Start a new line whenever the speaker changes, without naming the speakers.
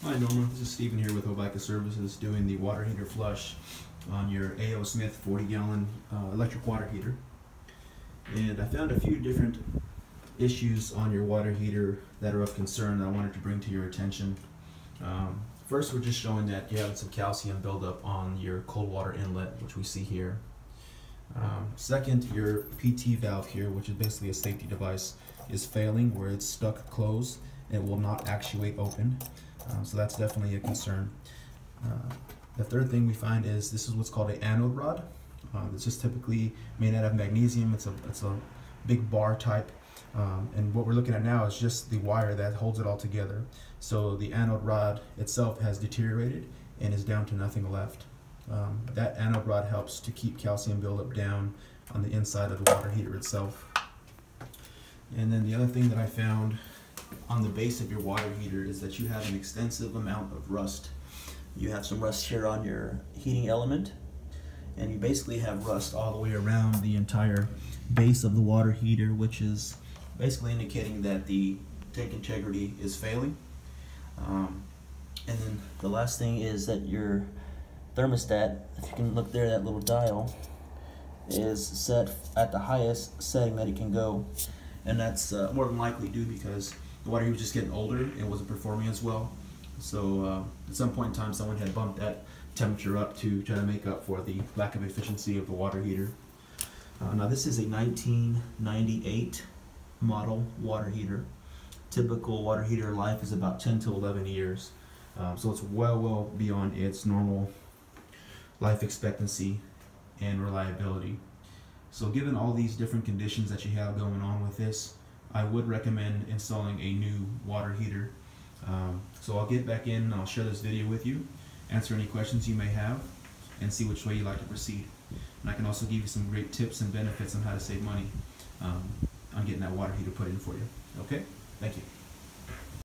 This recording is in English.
Hi Norma, this is Stephen here with Obica Services doing the water heater flush on your A.O. Smith 40-gallon electric water heater. And I found a few different issues on your water heater that are of concern that I wanted to bring to your attention. First, we're just showing that you have some calcium buildup on your cold water inlet, which we see here. Second, your PT valve here, which is basically a safety device, is failing where it's stuck closed and it will not actuate open. So that's definitely a concern. The third thing we find is this is what's called an anode rod. It's just typically made out of magnesium. It's a big bar type. And what we're looking at now is just the wire that holds it all together. So the anode rod itself has deteriorated and is down to nothing left. That anode rod helps to keep calcium buildup down on the inside of the water heater itself. And then the other thing that I found on the base of your water heater is that you have an extensive amount of rust. You have some rust here on your heating element, and you basically have rust all the way around the entire base of the water heater, which is basically indicating that the tank integrity is failing. And then the last thing is that your thermostat, if you can look there, that little dial is set at the highest setting that it can go, and that's more than likely due because the water heater was just getting older and wasn't performing as well. So at some point in time, someone had bumped that temperature up to try to make up for the lack of efficiency of the water heater. Now this is a 1998 model water heater. Typical water heater life is about 10 to 11 years. So it's well beyond its normal life expectancy and reliability. So given all these different conditions that you have going on with this, I would recommend installing a new water heater. So I'll get back in and I'll share this video with you, answer any questions you may have, and see which way you'd like to proceed. And I can also give you some great tips and benefits on how to save money on getting that water heater put in for you. Okay? Thank you.